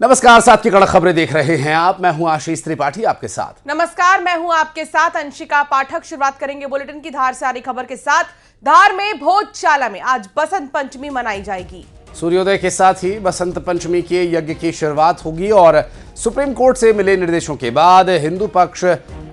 नमस्कार, साथ की कड़क खबरें देख रहे हैं आप। मैं हूं आशीष त्रिपाठी आपके साथ। नमस्कार, मैं हूं आपके साथ अंशिका पाठक। शुरुआत करेंगे बुलेटिन की धार से आ रही खबर के साथ। धार में भोजशाला में आज बसंत पंचमी मनाई जाएगी। सूर्योदय के साथ ही बसंत पंचमी के यज्ञ की शुरुआत होगी और सुप्रीम कोर्ट से मिले निर्देशों के बाद हिंदू पक्ष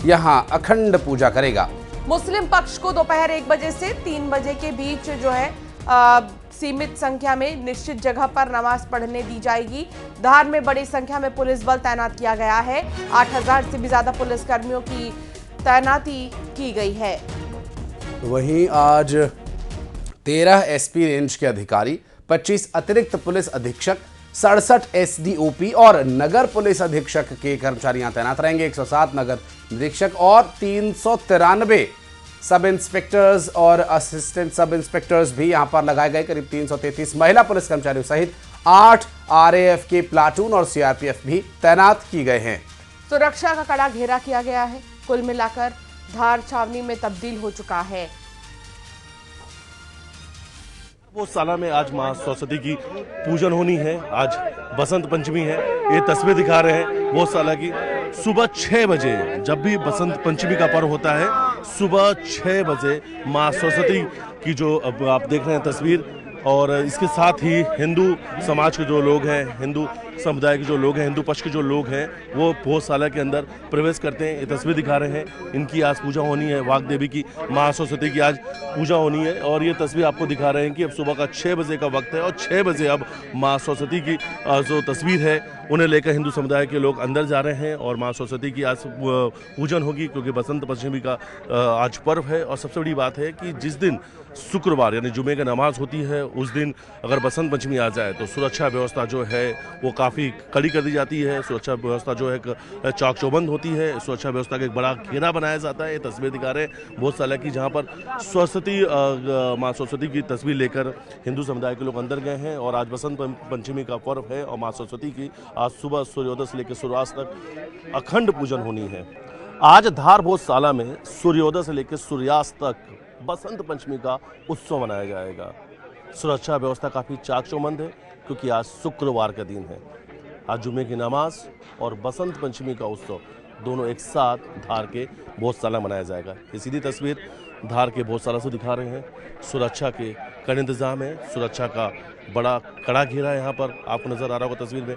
यहां अखंड पूजा करेगा। मुस्लिम पक्ष को दोपहर 1 बजे से 3 बजे के बीच जो है सीमित संख्या में निश्चित जगह पर नमाज पढ़ने दी जाएगी। धार में बड़ी संख्या में पुलिस बल तैनात किया गया है। 8000 से भी ज्यादा पुलिस कर्मियों की तैनाती की गई है। वहीं आज 13 एसपी रेंज के अधिकारी, 25 अतिरिक्त पुलिस अधीक्षक, 67 एसडीओपी और नगर पुलिस अधीक्षक के कर्मचारी यहां तैनात रहेंगे। 107 नगर निरीक्षक और 393 सब इंस्पेक्टर्स और असिस्टेंट सब इंस्पेक्टर्स भी यहां पर लगाए गए। करीब 333 महिला पुलिस कर्मचारियों सहित 8 आरएएफ के प्लाटून और सीआरपीएफ भी तैनात की गए हैं। सुरक्षा का कड़ा घेरा किया गया है। कुल मिलाकर धार छावनी में तब्दील हो चुका है। भोजशाला में आज मां सरस्वती की पूजन होनी है। आज बसंत पंचमी है। ये तस्वीर दिखा रहे हैं भोजशाला की। सुबह 6 बजे जब भी बसंत पंचमी का पर्व होता है, सुबह 6 बजे मां सरस्वती की जो अब आप देख रहे हैं तस्वीर, और इसके साथ ही हिंदू समाज के जो लोग हैं, हिंदू समुदाय के जो लोग हैं, हिंदू पक्ष के जो लोग हैं, वो भोजशाला के अंदर प्रवेश करते हैं। ये तस्वीर दिखा रहे हैं। इनकी आज पूजा होनी है। वाग देवी की, मां सरस्वती की आज पूजा होनी है। और ये तस्वीर आपको दिखा रहे हैं कि अब सुबह का 6 बजे का वक्त है और 6 बजे अब मां सरस्वती की जो तस्वीर है उन्हें लेकर हिंदू समुदाय के लोग अंदर जा रहे हैं और मां सरस्वती की आज पूजन होगी, क्योंकि बसंत पंचमी का आज पर्व है। और सबसे बड़ी बात है कि जिस दिन शुक्रवार यानी जुमे की नमाज होती है, उस दिन अगर बसंत पंचमी आ जाए तो सुरक्षा व्यवस्था जो है वो काफ़ी कड़ी कर दी जाती है। सुरक्षा व्यवस्था जो है चाक चौबंद होती है। सुरक्षा व्यवस्था का एक बड़ा घेरा बनाया जाता है। ये तस्वीर दिखा रहे हैं भोजशाला की, जहाँ पर सरस्वती माँ सरस्वती की तस्वीर लेकर हिंदू समुदाय के लोग अंदर गए हैं। और आज बसंत पंचमी का पर्व है और माँ सरस्वती की आज सुबह सूर्योदय से लेकर सूर्यास्त तक अखंड पूजन होनी है। आज धार भोजशाला में सूर्योदय से लेकर सूर्यास्त तक बसंत पंचमी का उत्सव मनाया जाएगा। सुरक्षा व्यवस्था काफ़ी चाक चौबंद है, क्योंकि आज शुक्रवार का दिन है। आज जुमे की नमाज और बसंत पंचमी का उत्सव दोनों एक साथ धार के भोजशाला मनाया जाएगा। ये सीधी तस्वीर धार के भोजशाला से दिखा रहे हैं। सुरक्षा के कड़े इंतजाम है। सुरक्षा का बड़ा कड़ा घेरा यहाँ पर आपको नज़र आ रहा होगा तस्वीर में।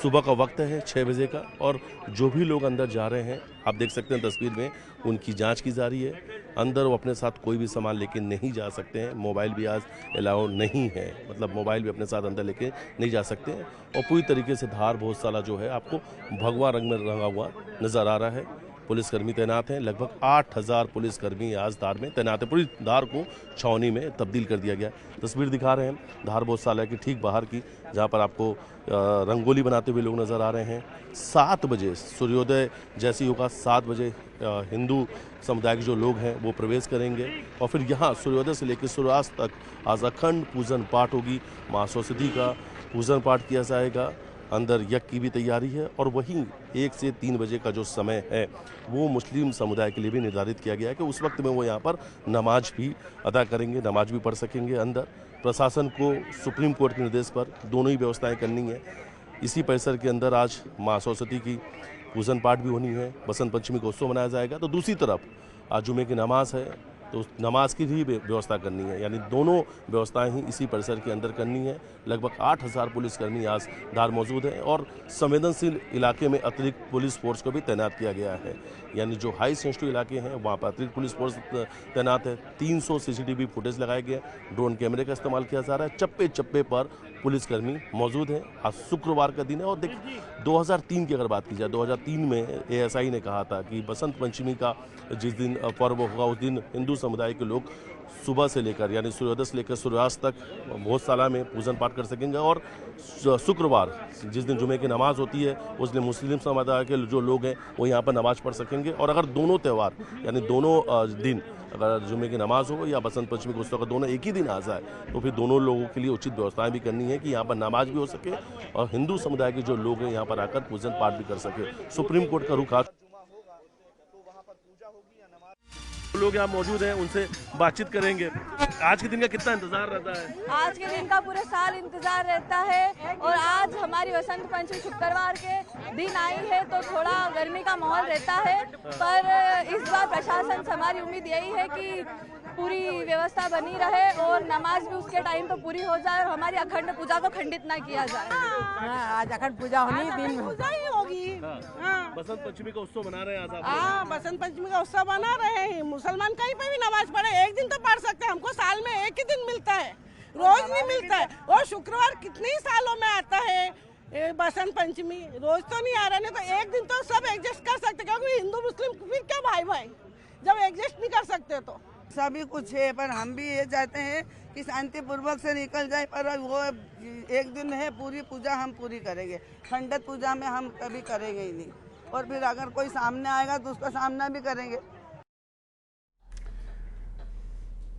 सुबह का वक्त है 6 बजे का, और जो भी लोग अंदर जा रहे हैं आप देख सकते हैं तस्वीर में, उनकी जांच की जा रही है। अंदर वो अपने साथ कोई भी सामान लेके नहीं जा सकते हैं। मोबाइल भी आज अलाउ नहीं है, मतलब मोबाइल भी अपने साथ अंदर लेके नहीं जा सकते हैं। और पूरी तरीके से धार भोजशाला जो है आपको भगवा रंग में रंगा हुआ नज़र आ रहा है। पुलिसकर्मी तैनात हैं। लगभग 8000 पुलिसकर्मी आज धार में तैनात है। पूरी धार को छावनी में तब्दील कर दिया गया। तस्वीर दिखा रहे हैं धार भोजशाला की ठीक बाहर की, जहां पर आपको रंगोली बनाते हुए लोग नज़र आ रहे हैं। 7 बजे सूर्योदय जैसे ही होगा, 7 बजे हिंदू समुदाय के जो लोग हैं वो प्रवेश करेंगे और फिर यहाँ सूर्योदय से लेकर सूर्यास्त तक आज अखंड पूजन पाठ होगी। माँ सरस्वती का पूजन पाठ किया जाएगा। अंदर यज्ञ की भी तैयारी है। और वहीं 1 से 3 बजे का जो समय है वो मुस्लिम समुदाय के लिए भी निर्धारित किया गया है कि उस वक्त में वो यहाँ पर नमाज भी अदा करेंगे, नमाज भी पढ़ सकेंगे। अंदर प्रशासन को सुप्रीम कोर्ट के निर्देश पर दोनों ही व्यवस्थाएं करनी है। इसी परिसर के अंदर आज माँ सरस्वती की पूजन पाठ भी होनी है। बसंत पंचमी का उत्सव मनाया जाएगा। तो दूसरी तरफ आज जुमे की नमाज है, तो उस नमाज की भी व्यवस्था करनी है। यानी दोनों व्यवस्थाएं ही इसी परिसर के अंदर करनी है। लगभग 8000 पुलिसकर्मी आज धार मौजूद हैं और संवेदनशील इलाके में अतिरिक्त पुलिस फोर्स को भी तैनात किया गया है। यानी जो हाई सेंसिटिव इलाके हैं वहाँ पर अतिरिक्त पुलिस फोर्स तैनात है। 300 सीसीटीवी फुटेज लगाए गए, ड्रोन कैमरे का इस्तेमाल किया जा रहा है। चप्पे चप्पे पर पुलिसकर्मी मौजूद हैं। आज शुक्रवार का दिन है। और देखिए 2003 की अगर बात की जाए, 2003 में एएसआई ने कहा था कि बसंत पंचमी का जिस दिन पर्व होगा उस दिन हिंदू समुदाय के लोग सुबह से लेकर यानी सूर्योदय से लेकर सूर्यास्त तक भोजशाला में पूजन पाठ कर सकेंगे। और शुक्रवार जिस दिन जुमे की नमाज होती है उस दिन मुस्लिम समुदाय के जो लोग हैं वो यहाँ पर नमाज पढ़ सकेंगे। और अगर दोनों त्यौहार यानी दोनों दिन अगर जुमे की नमाज हो या बसंत पंचमी को उत्सव का दोनों एक ही दिन आ जाए तो फिर दोनों लोगों के लिए उचित व्यवस्थाएं भी करनी है कि यहाँ पर नमाज भी हो सके और हिंदू समुदाय के जो लोग हैं यहाँ पर आकर पूजन पाठ भी कर सके। सुप्रीम कोर्ट का रुख आज लोग यहाँ मौजूद हैं, उनसे बातचीत करेंगे। आज के दिन का कितना इंतजार रहता है? आज के दिन का पूरे साल इंतजार रहता है और आज हमारी बसंत पंचमी शुक्रवार के दिन आई है तो थोड़ा गर्मी का माहौल रहता है, पर इस बार प्रशासन से हमारी उम्मीद यही है कि पूरी व्यवस्था बनी रहे और नमाज भी उसके टाइम पर पूरी हो जाए और हमारी अखंड पूजा को खंडित ना किया जाए। आज अखंड पूजा होनी, दिन में पूजा ही होगी। बसंत पंचमी का उत्सव मना रहे हैं आज आप? हाँ, बसंत पंचमी का उत्सव मना रहे हैं। मुसलमान कहीं पे भी नमाज पढ़े, एक दिन तो पढ़ सकते हैं, हमको साल में एक ही दिन मिलता है, रोज नहीं मिलता है। और शुक्रवार कितने ही सालों में आता है बसंत पंचमी, रोज तो नहीं आ रहा, नहीं तो एक दिन तो सब एडजस्ट कर सकते, क्योंकि हिंदू मुस्लिम फिर क्या भाई भाई जब एडजस्ट नहीं कर सकते तो। सभी कुछ है, पर हम भी ये चाहते हैं कि शांतिपूर्वक से निकल जाए, पर वो एक दिन है, पूरी पूजा हम पूरी करेंगे, खंडित पूजा में हम कभी करेंगे ही नहीं। और फिर अगर कोई सामने आएगा तो उसका सामना भी करेंगे।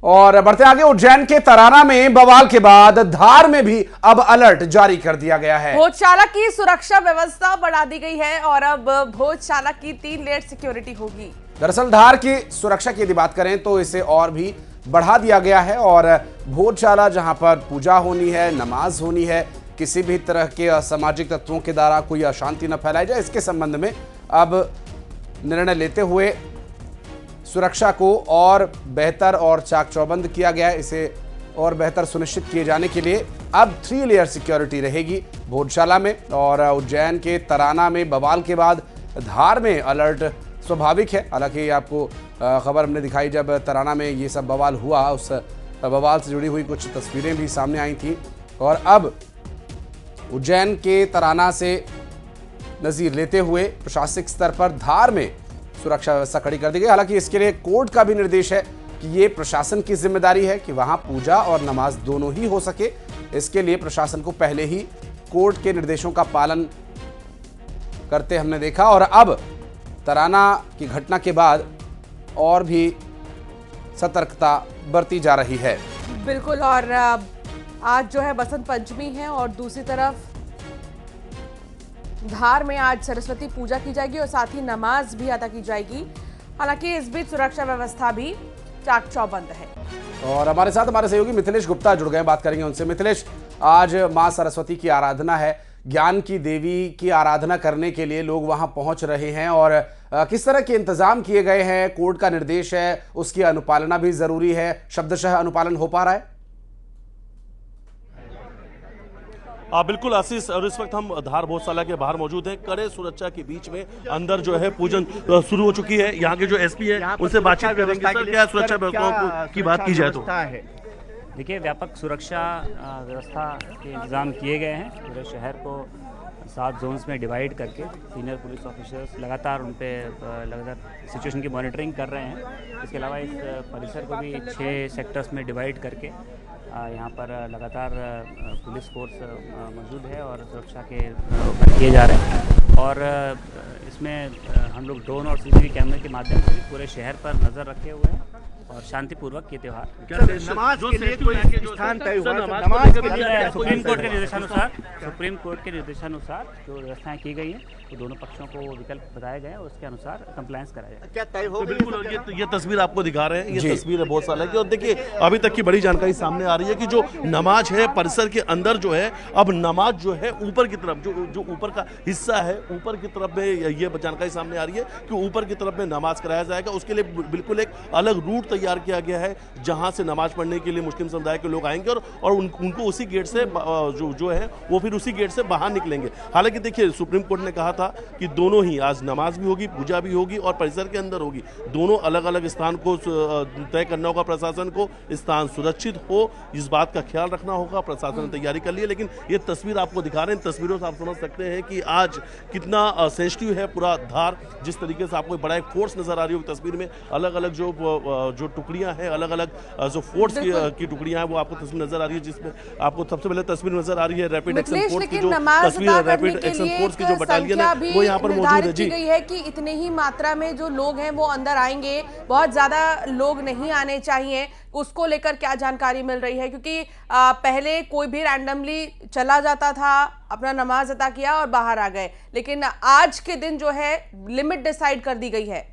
और बढ़ते आगे, उज्जैन के तराना में बवाल के बाद धार में भी अब अलर्ट जारी कर दिया गया है। भोजशाला की सुरक्षा व्यवस्था बढ़ा दी गई है और अब भोजशाला की 3 लेयर सिक्योरिटी होगी। दरअसल धार की सुरक्षा की यदि बात करें तो इसे और भी बढ़ा दिया गया है और भोजशाला जहां पर पूजा होनी है, नमाज होनी है, किसी भी तरह के असामाजिक तत्वों के द्वारा कोई अशांति न फैलाई जाए, इसके संबंध में अब निर्णय लेते हुए सुरक्षा को और बेहतर और चाक चौबंद किया गया है। इसे और बेहतर सुनिश्चित किए जाने के लिए अब 3 लेयर सिक्योरिटी रहेगी भोजशाला में। और उज्जैन के तराना में बवाल के बाद धार में अलर्ट स्वाभाविक है। हालांकि आपको खबर हमने दिखाई जब तराना में ये सब बवाल हुआ, उस बवाल से जुड़ी हुई कुछ तस्वीरें भी सामने आई थी। और अब उज्जैन के तराना से नज़ीर लेते हुए प्रशासनिक स्तर पर धार में सुरक्षा व्यवस्था खड़ी कर दी गई। हालांकि इसके लिए कोर्ट का भी निर्देश है कि ये प्रशासन की जिम्मेदारी है कि वहां पूजा और नमाज दोनों ही हो सके। इसके लिए प्रशासन को पहले ही कोर्ट के निर्देशों का पालन करते हमने देखा और अब तराना की घटना के बाद और भी सतर्कता बरती जा रही है। बिल्कुल, और आज जो है बसंत पंचमी है और दूसरी तरफ धार में आज सरस्वती पूजा की जाएगी और साथ ही नमाज भी अदा की जाएगी। हालांकि इस बीच सुरक्षा व्यवस्था भी चाक चौबंद है। और हमारे साथ हमारे सहयोगी मिथिलेश गुप्ता जुड़ गए, बात करेंगे उनसे। मिथिलेश, आज मां सरस्वती की आराधना है, ज्ञान की देवी की आराधना करने के लिए लोग वहां पहुंच रहे हैं और किस तरह के इंतजाम किए गए हैं? कोर्ट का निर्देश है, उसकी अनुपालना भी जरूरी है, शब्दशः अनुपालन हो पा रहा है? बिल्कुल आशीष, और इस वक्त हम धार भोजशाला के बाहर मौजूद हैं। कड़े सुरक्षा के बीच में अंदर जो है पूजन शुरू हो चुकी है। यहाँ के जो एसपी है उनसे बातचीत करेंगे। सर, क्या सुरक्षा व्यवस्था की बात की जाए तो देखिए, व्यापक सुरक्षा व्यवस्था के इंतजाम किए गए हैं। पूरे शहर को 7 जोन्स में डिवाइड करके सीनियर पुलिस ऑफिसर्स लगातार उन पर लगातार सिचुएशन की मॉनिटरिंग कर रहे हैं। इसके अलावा इस परिसर को भी 6 सेक्टर्स में डिवाइड करके यहाँ पर लगातार पुलिस फोर्स मौजूद है और सुरक्षा के उपाय किए जा रहे हैं। और इसमें हम लोग ड्रोन और सीसीटीवी कैमरे के माध्यम से भी पूरे शहर पर नज़र रखे हुए हैं और शांतिपूर्वक ये त्यौहार नमाज के लिए कोई स्थान तय हुआ? सुप्रीम कोर्ट के निर्देशानुसार जो व्यवस्थाएं की गई हैं तो दोनों पक्षों को विकल्प बताए गए और उसके अनुसार कंप्लायंस कराया जाए। क्या तय हो? बिल्कुल, ये तस्वीर आपको दिखा रहे हैं, ये तस्वीर है भोजशाला की। और देखिए, अभी तक की बड़ी जानकारी सामने आ रही है कि जो नमाज है परिसर के अंदर जो है, अब नमाज जो है ऊपर की तरफ, जो ऊपर का हिस्सा है, ऊपर की तरफ में ये जानकारी सामने आ रही है कि ऊपर की तरफ में नमाज कराया जाएगा। उसके लिए बिल्कुल एक अलग रूट तैयार किया गया है जहां से नमाज पढ़ने के लिए मुस्लिम समुदाय के लोग आएंगे और उनको उसी गेट से जो है वो फिर उसी गेट से बाहर निकलेंगे। हालांकि देखिए, सुप्रीम कोर्ट ने कहा था कि दोनों ही, आज नमाज भी होगी, पूजा भी होगी और परिसर के अंदर होगी, दोनों अलग अलग स्थान को तय करना होगा प्रशासन को, स्थान सुरक्षित हो, इस बात का ख्याल रखना होगा। प्रशासन ने तैयारी कर ली है। लेकिन ये तस्वीर आपको दिखा रहे हैं, तस्वीरों से आप समझ सकते हैं कि आज कितना सेंसिटिव है पूरा धार। जिस तरीके से आपको बड़ा एक फोर्स नजर आ रही है तस्वीर में, अलग अलग जो टुकड़ियां हैं, अलग अलग जो फोर्स की टुकड़ियां हैं वो आपको तस्वीर नजर आ रही है। जिसमें आपको सबसे पहले तस्वीर नजर आ रही है रैपिड एक्शन फोर्स की जो तस्वीर है, रैपिड एक्शन फोर्स की जो बटालियन है वो यहाँ पर मौजूद है। जी, गई है कि इतने ही मात्रा में जो लोग हैं वो अंदर आएंगे, बहुत ज्यादा लोग नहीं आने चाहिए, उसको लेकर क्या जानकारी मिल रही है? क्योंकि पहले कोई भी रैंडमली चला जाता था, अपना नमाज अदा किया और बाहर आ गए, लेकिन आज के दिन जो है लिमिट डिसाइड कर दी गई है।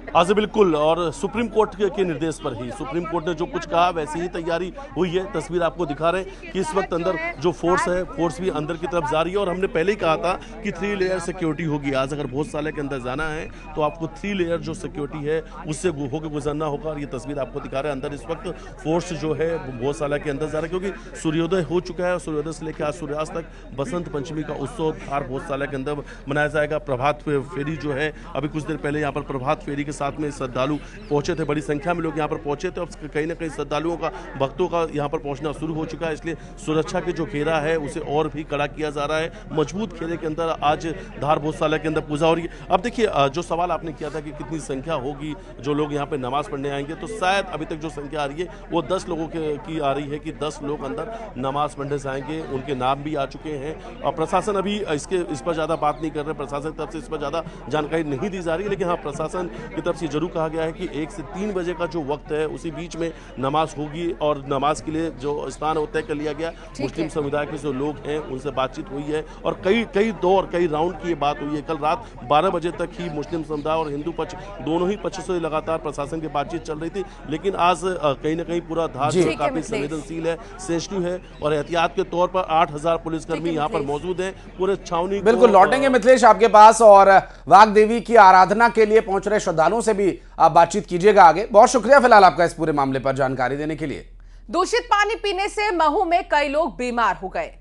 आज बिल्कुल, और सुप्रीम कोर्ट के निर्देश पर ही सुप्रीम कोर्ट ने जो कुछ कहा वैसी ही तैयारी हुई है। तस्वीर आपको दिखा रहे हैं कि इस वक्त अंदर जो फोर्स है, फोर्स भी अंदर की तरफ जा रही है। और हमने पहले ही कहा था कि 3 लेयर सिक्योरिटी होगी। आज अगर भोजशाला के अंदर जाना है तो आपको 3 लेयर जो सिक्योरिटी है उससे होकर गुजरना होगा। और ये तस्वीर आपको दिखा रहे हैं, अंदर इस वक्त फोर्स जो है भोजशाला के अंदर जा रहा है, क्योंकि सूर्योदय हो चुका है। सूर्योदय से लेकर आज सूर्यास्त तक बसंत पंचमी का उत्सव धार भोजशाला के अंदर मनाया जाएगा। प्रभात फेरी जो है, अभी कुछ देर पहले यहाँ पर प्रभात फेरी के साथ में श्रद्धालु पहुंचे थे, बड़ी संख्या में लोग यहाँ पर पहुंचे थे। अब कहीं ना कहीं श्रद्धालुओं का, भक्तों का यहाँ पर पहुंचना शुरू हो चुका है, इसलिए सुरक्षा के जो घेरा है उसे और भी कड़ा किया जा रहा है। मजबूत घेरे के अंदर आज धार भोजशाला के अंदर पूजा हो रही है। अब देखिए, जो सवाल आपने किया था कि कितनी संख्या होगी जो लोग यहाँ पे नमाज पढ़ने आएंगे, तो शायद अभी तक जो संख्या आ रही है वो 10 लोगों की आ रही है कि 10 लोग अंदर नमाज पढ़ने से आएंगे। उनके नाम भी आ चुके हैं और प्रशासन अभी इस पर ज़्यादा बात नहीं कर रहे, प्रशासन की तरफ से इस पर ज़्यादा जानकारी नहीं दी जा रही है। लेकिन हाँ, प्रशासन की तरफ से जरूर कहा गया है कि 1 से 3 बजे का जो वक्त है उसी बीच में नमाज होगी। और नमाज के लिए जो स्थान तय कर लिया गया, मुस्लिम समुदाय के जो लोग हैं उनसे बातचीत हुई है और कई दौर, कई राउंड की ये बात हुई है। कल रात 12 बजे तक ही मुस्लिम समुदाय और हिंदू पक्ष, दोनों ही पक्ष से लगातार प्रशासन की बातचीत चल रही थी। लेकिन आज कहीं ना कहीं पूरा धार जो काफी संवेदनशील है, सेंसिटिव है और एहतियात के तौर पर 8000 पुलिसकर्मी यहाँ पर मौजूद हैं। पूरे छावनी बिल्कुल लौटेंगे मिथिलेश आपके पास, और वाग देवी की आराधना के लिए पहुंच रहे श्रद्धालुओं से भी आप बातचीत कीजिएगा आगे। बहुत शुक्रिया फिलहाल आपका इस पूरे मामले पर जानकारी देने के लिए। दूषित पानी पीने से महू में कई लोग बीमार हो गए।